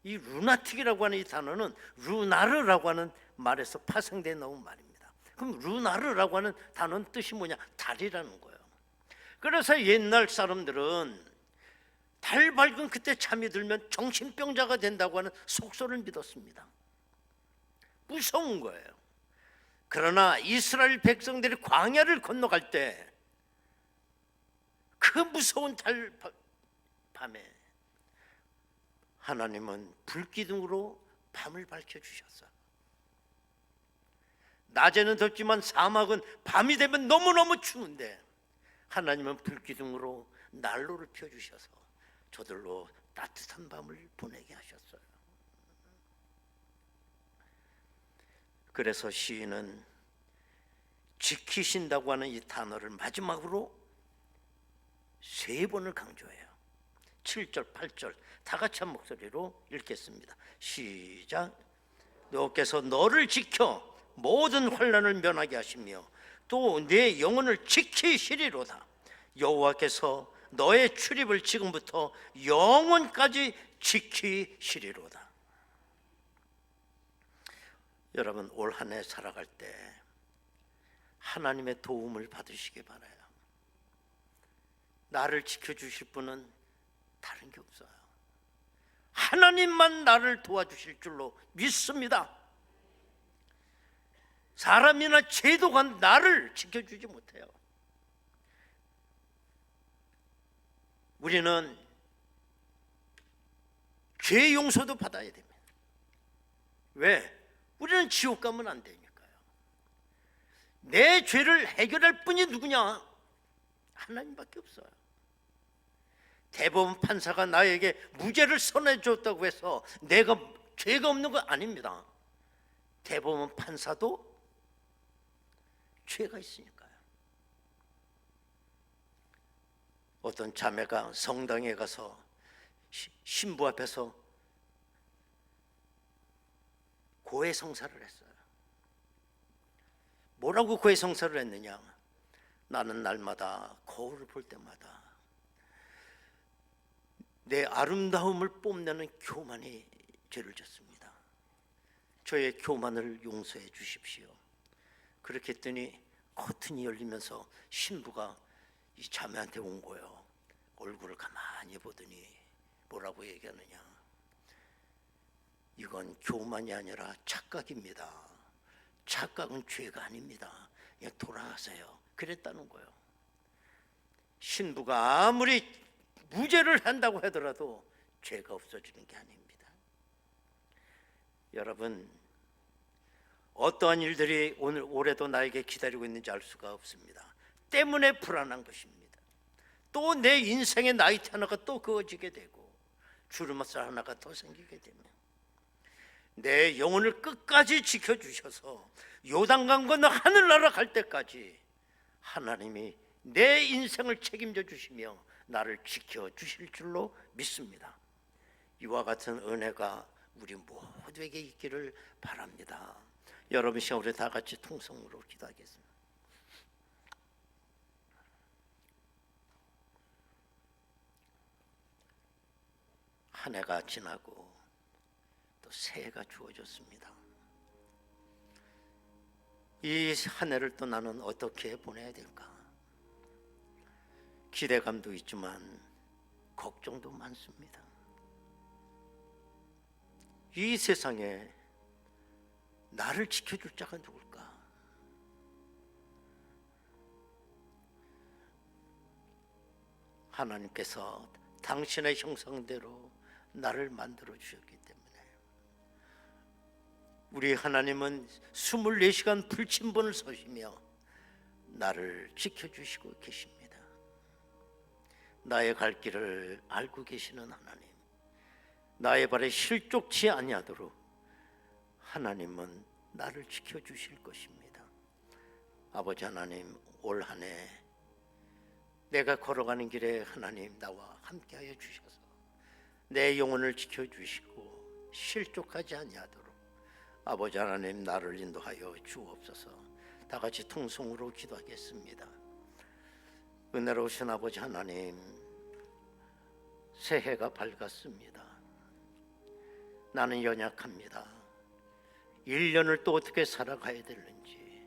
이 루나틱이라고 하는 이 단어는 루나르라고 하는 말에서 파생되어 나온 말입니다. 그럼 루나르라고 하는 단어는 뜻이 뭐냐? 달이라는 거예요. 그래서 옛날 사람들은 달 밝은 그때 잠이 들면 정신병자가 된다고 하는 속설을 믿었습니다. 무서운 거예요. 그러나 이스라엘 백성들이 광야를 건너갈 때 그 무서운 달 밤에 하나님은 불기둥으로 밤을 밝혀주셨어요. 낮에는 덥지만 사막은 밤이 되면 너무너무 추운데 하나님은 불기둥으로 난로를 펴주셔서 저들로 따뜻한 밤을 보내게 하셨어요. 그래서 시인은 지키신다고 하는 이 단어를 마지막으로 3번을 강조해요. 7절, 8절 다 같이 한 목소리로 읽겠습니다. 시작. 여호와께서 너를 지켜 모든 환난을 면하게 하시며 또 내 영혼을 지키시리로다. 여호와께서 너의 출입을 지금부터 영원까지 지키시리로다. 여러분 올 한 해 살아갈 때 하나님의 도움을 받으시기 바라요. 나를 지켜주실 분은 다른 게 없어요. 하나님만 나를 도와주실 줄로 믿습니다. 사람이나 제도가 나를 지켜주지 못해요. 우리는 죄 용서도 받아야 됩니다. 왜? 우리는 지옥 가면 안 되니까요. 내 죄를 해결할 분이 누구냐? 하나님밖에 없어요. 대법원 판사가 나에게 무죄를 선해줬다고 해서 내가 죄가 없는 거 아닙니다. 대법원 판사도 죄가 있으니까요. 어떤 자매가 성당에 가서 신부 앞에서 고해성사를 했어요. 뭐라고 고해성사를 했느냐? 나는 날마다 거울을 볼 때마다 내 아름다움을 뽐내는 교만이 죄를 졌습니다. 저의 교만을 용서해 주십시오. 그렇게 했더니 커튼이 열리면서 신부가 이 자매한테 온 거예요. 얼굴을 가만히 보더니 뭐라고 얘기하느냐? 이건 교만이 아니라 착각입니다. 착각은 죄가 아닙니다. 그냥 돌아가세요. 그랬다는 거예요. 신부가 아무리 무죄를 한다고 하더라도 죄가 없어지는 게 아닙니다. 여러분, 어떠한 일들이 오늘 올해도 나에게 기다리고 있는지 알 수가 없습니다. 때문에 불안한 것입니다. 또 내 인생의 나이트 하나가 또 그어지게 되고 주름살 하나가 더 생기게 되면 내 영혼을 끝까지 지켜주셔서 요단강 건너 하늘나라 갈 때까지 하나님이 내 인생을 책임져 주시며 나를 지켜주실 줄로 믿습니다. 이와 같은 은혜가 우리 모두에게 있기를 바랍니다. 여러분 시간 우리 다 같이 통성으로 기도하겠습니다. 한 해가 지나고 또 새해가 주어졌습니다. 이 한 해를 또 나는 어떻게 보내야 될까? 기대감도 있지만 걱정도 많습니다. 이 세상에 나를 지켜줄 자가 누굴까? 하나님께서 당신의 형상대로 나를 만들어 주셨기 때문에 우리 하나님은 24시간 불침번을 서시며 나를 지켜주시고 계십니다. 나의 갈 길을 알고 계시는 하나님, 나의 발에 실족치 아니하도록 하나님은 나를 지켜주실 것입니다. 아버지 하나님, 올 한 해 내가 걸어가는 길에 하나님 나와 함께하여 주셔서 내 영혼을 지켜주시고 실족하지 아니하도록 아버지 하나님 나를 인도하여 주옵소서. 다 같이 통성으로 기도하겠습니다. 은혜로우신 아버지 하나님, 새해가 밝았습니다. 나는 연약합니다. 1년을 또 어떻게 살아가야 되는지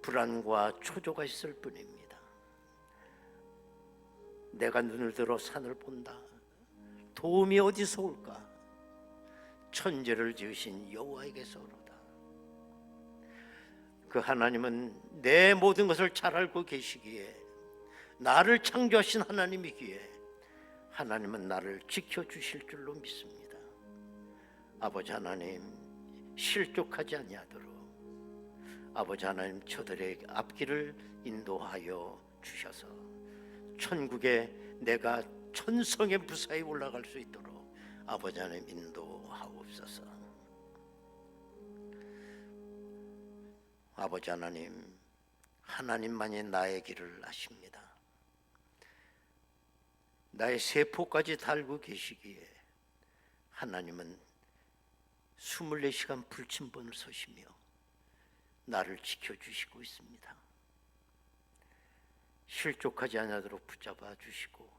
불안과 초조가 있을 뿐입니다. 내가 눈을 들어 산을 본다. 도움이 어디서 올까? 천지를 지으신 여호와에게서 오로다. 그 하나님은 내 모든 것을 잘 알고 계시기에, 나를 창조하신 하나님이기에 하나님은 나를 지켜주실 줄로 믿습니다. 아버지 하나님, 실족하지 아니하도록 아버지 하나님 저들의 앞길을 인도하여 주셔서 천국에 내가 천성의 무사히 올라갈 수 있도록 아버지 하나님 인도하옵소서. 아버지 하나님, 하나님만이 나의 길을 아십니다. 나의 세포까지 달고 계시기에 하나님은 24시간 불침번을 서시며 나를 지켜주시고 있습니다. 실족하지 않도록 붙잡아 주시고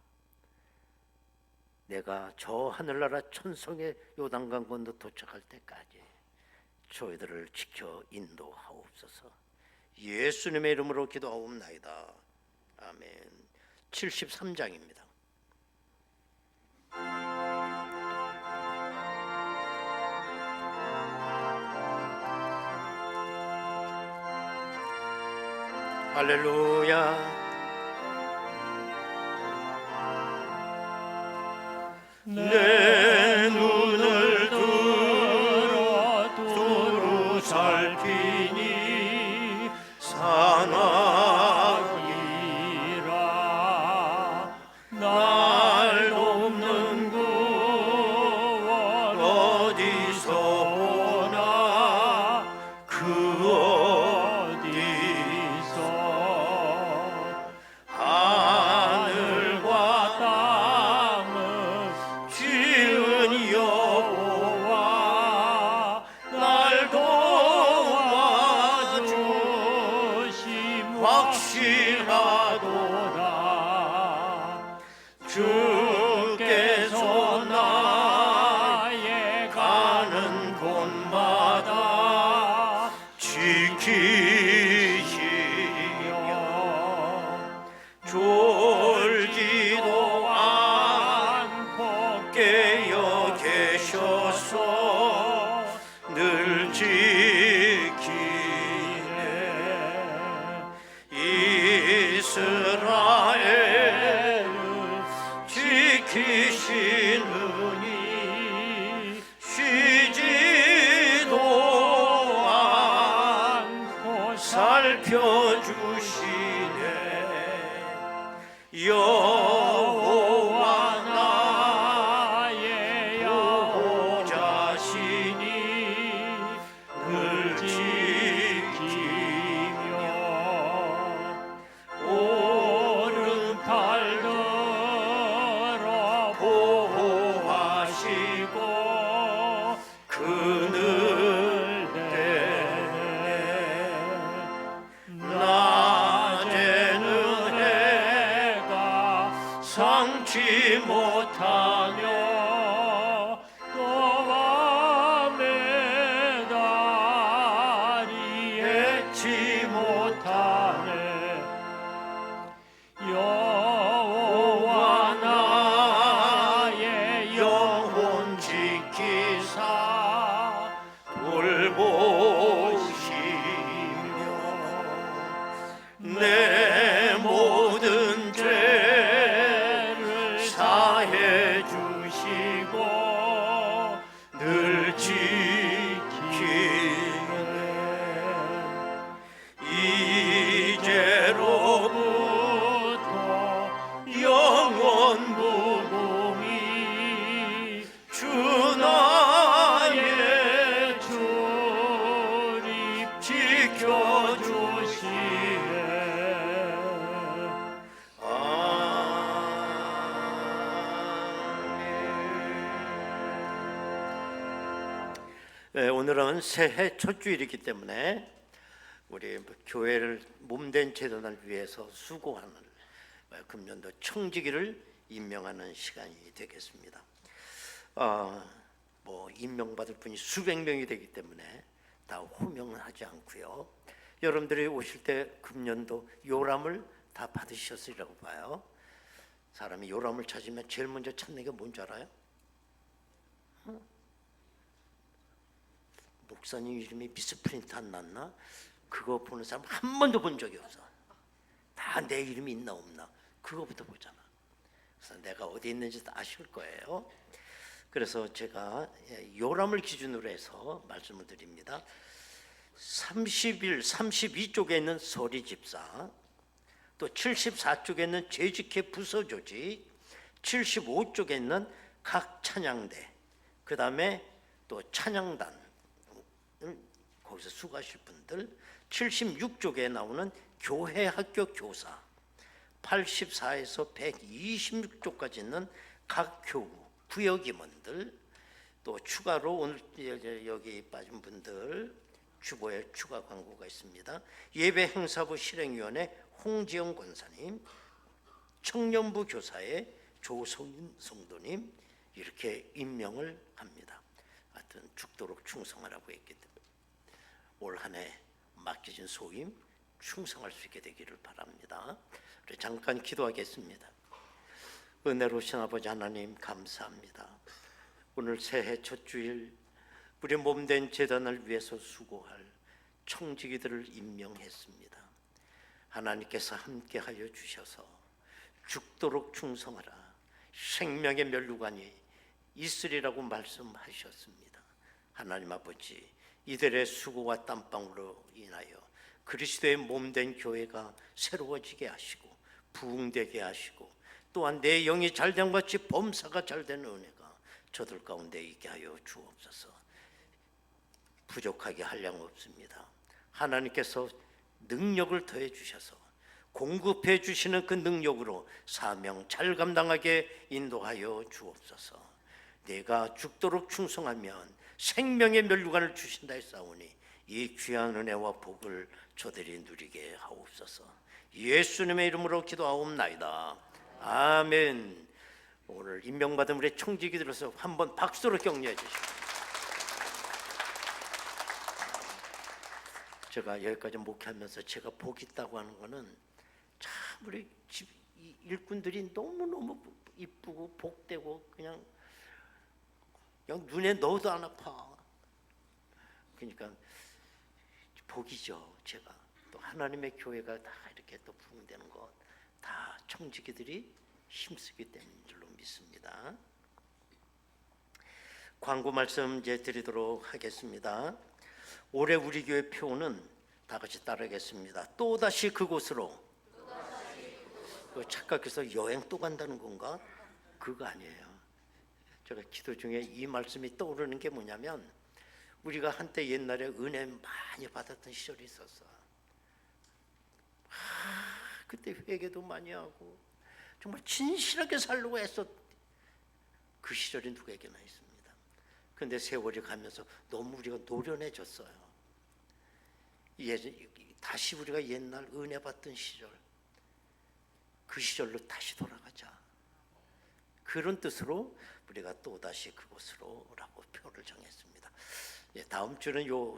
내가 저 하늘나라 천성의 요단강 건너 도착할 때까지 저희들을 지켜 인도하옵소서. 예수님의 이름으로 기도하옵나이다. 아멘. 73장입니다. 할렐루야. 내 눈을 들어 두루 살피니 사나이라. 날 돕는 구원 어디서 오나, 그 어디서. 하늘과 땅을 지은 여호와 날 도와주심 확실하도다. 주께서 나의 가는 곳마다 지키시며 졸지도 않고 깨어 계셔서 늘 지키네. 이스라엘을 지키시느니 쉬지도 않고 살펴주시네. 여호와 나의 보호자시니 늘 지키며 오른팔 참지 못하며 또 밤에 달이 애치 못하네 여호와 나의 영혼 지키사 돌보시며 내 모든 죄를 사해 주시고 늘 지키네 이제로부터 영원 무궁히 주 나의 주님 지켜주시네 네, 오늘은 새해 첫 주일이기 때문에 우리 교회를 몸된 재단을 위해서 수고하는 금년도 청지기를 임명하는 시간이 되겠습니다. 뭐 임명받을 분이 수백 명이 되기 때문에 다 호명은 하지 않고요. 여러분들이 오실 때 금년도 요람을 다 받으셨으리라고 봐요. 사람이 요람을 찾으면 제일 먼저 찾는 게 뭔지 알아요? 목사님 이름이 미스프린트 안 났나? 그거 보는 사람 한 번도 본 적이 없어. 다 내 이름이 있나 없나 그거부터 보잖아. 그래서 내가 어디 있는지 다 아실 거예요. 그래서 제가 요람을 기준으로 해서 말씀을 드립니다. 32쪽에 있는 서리집사, 또 74쪽에 있는 재직회 부서조직, 75쪽에 있는 각 찬양대, 그 다음에 또 찬양단 거기서 수고하실 분들, 76쪽에 나오는 교회 학교 교사, 84에서 126쪽까지 있는 각 교구 구역 임원들, 또 추가로 오늘 여기 빠진 분들 주보에 추가 광고가 있습니다. 예배 행사부 실행위원회 홍지영 권사님, 청년부 교사의 조성인 성도님 이렇게 임명을 합니다. 하여튼 죽도록 충성하라고 했기 때문에 올 한 해 맡겨진 소임 충성할 수 있게 되기를 바랍니다. 우리 잠깐 기도하겠습니다. 은혜로우신 아버지 하나님 감사합니다. 오늘 새해 첫 주일 우리 몸된 재단을 위해서 수고할 청지기들을 임명했습니다. 하나님께서 함께하여 주셔서 죽도록 충성하라, 생명의 면류관이 있으리라고 말씀하셨습니다. 하나님 아버지, 이들의 수고와 땀방울로 인하여 그리스도의 몸된 교회가 새로워지게 하시고 부흥되게 하시고, 또한 내 영이 잘된 같이 범사가 잘되는 은혜가 저들 가운데 있게 하여 주옵소서. 부족하게 할 양 없습니다. 하나님께서 능력을 더해 주셔서 공급해 주시는 그 능력으로 사명 잘 감당하게 인도하여 주옵소서. 내가 죽도록 충성하면 생명의 면류관을 주신다 했사오니 이 귀한 은혜와 복을 저들이 누리게 하옵소서. 예수님의 이름으로 기도하옵나이다. 아멘. 오늘 임명받은 우리 청지기들로서 한번 박수로 격려해 주시고, 제가 여기까지 목회하면서 제가 복 있다고 하는 거는 참 우리 집 일꾼들이 너무너무 이쁘고 복되고 그냥 눈에 넣어도 안 아파. 그러니까 복이죠. 제가 또 하나님의 교회가 다 이렇게 또 부흥되는 것 다 청지기들이 힘쓰기 때문인 줄로 믿습니다. 광고 말씀 이제 드리도록 하겠습니다. 올해 우리 교회 표는 다 같이 따르겠습니다. 또다시 그곳으로. 착각해서 여행 또 간다는 건가? 그거 아니에요. 제가 기도 중에 이 말씀이 떠오르는 게 뭐냐면, 우리가 한때 옛날에 은혜 많이 받았던 시절이 있었어. 그때 회개도 많이 하고 정말 진실하게 살려고 했었. 그 시절이 누구에게나 있습니다. 그런데 세월이 가면서 너무 우리가 노련해졌어요. 다시 우리가 옛날 은혜 받던 시절, 그 시절로 다시 돌아가자. 그런 뜻으로 우리가 또다시 그곳으로라고 표를 정했습니다. 예, 다음 주는 요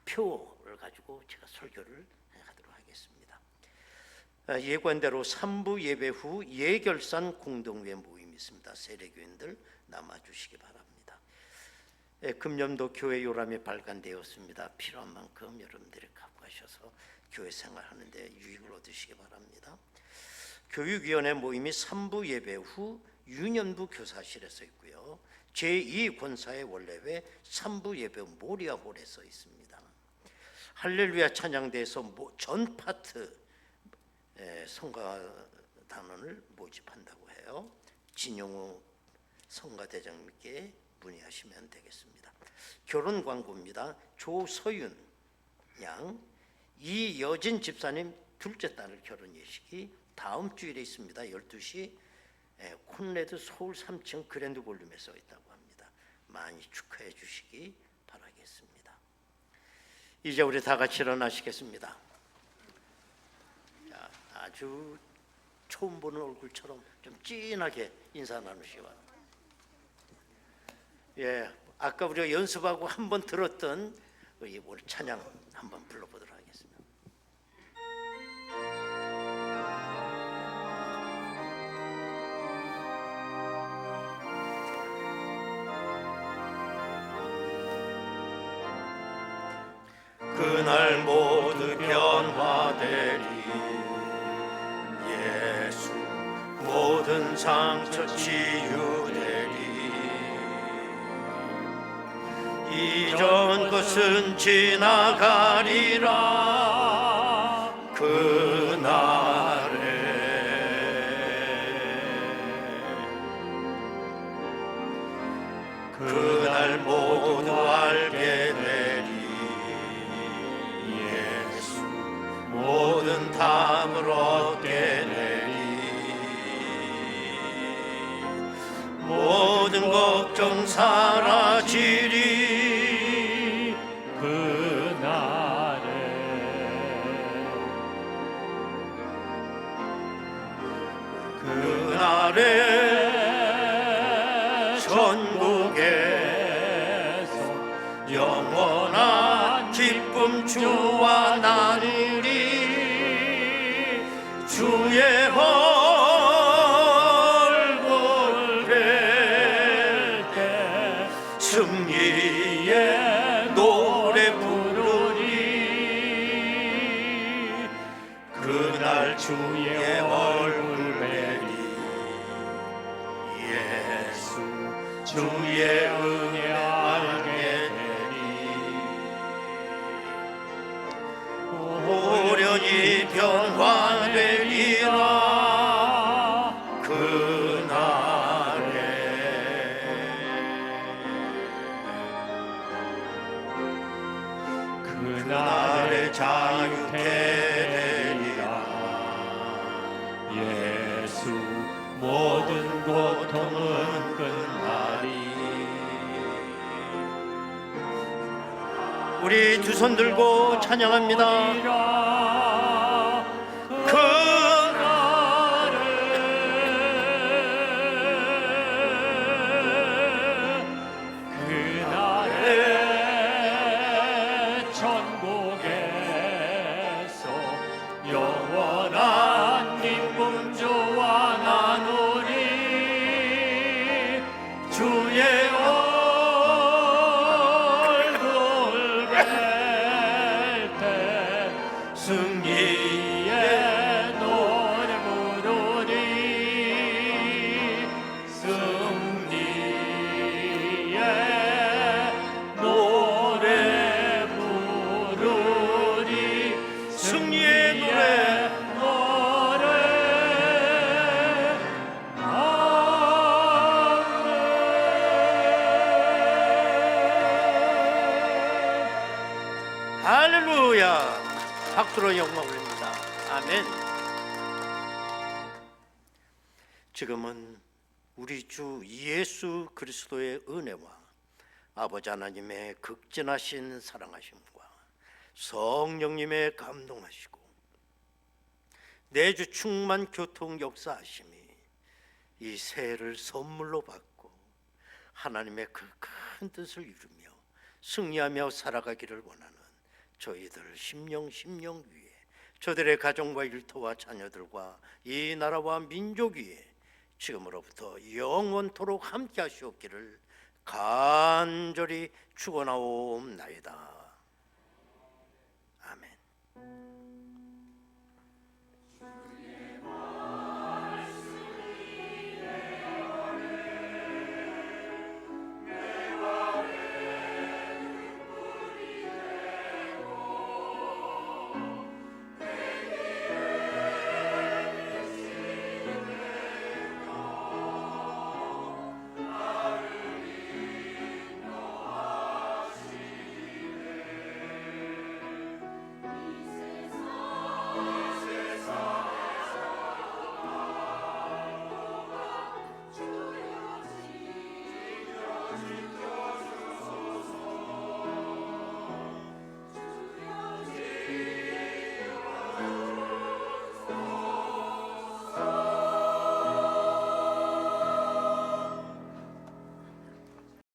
표를 가지고 제가 설교를 하도록 하겠습니다. 예관대로 3부 예배 후 예결산 공동회 모임이 있습니다. 세례교인들 남아주시기 바랍니다. 금년도 교회 요람이 발간되었습니다. 필요한 만큼 여러분들이 갖고 가셔서 교회 생활하는데 유익을 얻으시기 바랍니다. 교육위원회 모임이 3부 예배 후 유년부 교사실에서 있고요. 제2권사의 원래회 3부 예배 모리아홀에서 있습니다. 할렐루야 찬양대에서 전 파트 성가단원을 모집한다고 해요. 진용우 성가대장님께 문의하시면 되겠습니다. 결혼 광고입니다. 조서윤 양, 이여진 집사님 둘째 딸 결혼 예식이 다음 주일에 있습니다. 12시 콘레드 서울 3층 그랜드 볼륨에 써 있다고 합니다. 많이 축하해 주시기 바라겠습니다. 이제 우리 다 같이 일어나시겠습니다. 아주 처음 보는 얼굴처럼 좀 진하게 인사 나누시기 바랍니다. 예, 아까 우리가 연습하고 한번 들었던 우리 찬양 한번 불러보도록 하겠습니다. 그날 모두 변화되리 예수 모든 상처 치유되리 이전 것은 지나가리라 그날에 그날 모두 알게 되리 예수 모든 답을 얻게 되리 모든 걱정 사라지리 그날에 천국에서 영원한 기쁨 주와 나누리 주의 얼굴 뵐 때 승리의 노래 부르리 그날 주의 얼굴 뵈리 예수 주의 은혜 알게 되리 호련히 변화되리라 그날에 그날에 자유케 되리라 예수 모든 고통은 끝나리 우리 두 손 들고 찬양합니다. 그날에 천국에서 영원한 기쁨 주와 나누리 주의 얼굴 뵐 때 승리의 노래 부르리 승리의 노래 부르리 승리의 노래 할렐루야 박수로 영광 올립니다. 아멘. 지금은 우리 주 예수 그리스도의 은혜와 아버지 하나님의 극진하신 사랑하심과 성령님의 감동하시고 내주 충만 교통 역사하심이 이 새해를 선물로 받고 하나님의 그 큰 뜻을 이루며 승리하며 살아가기를 원하는 저희들 심령 위에, 저들의 가정과 일터와 자녀들과 이 나라와 민족 위에 지금으로부터 영원토록 함께 하시옵기를 간절히 축원하옵나이다. 아멘.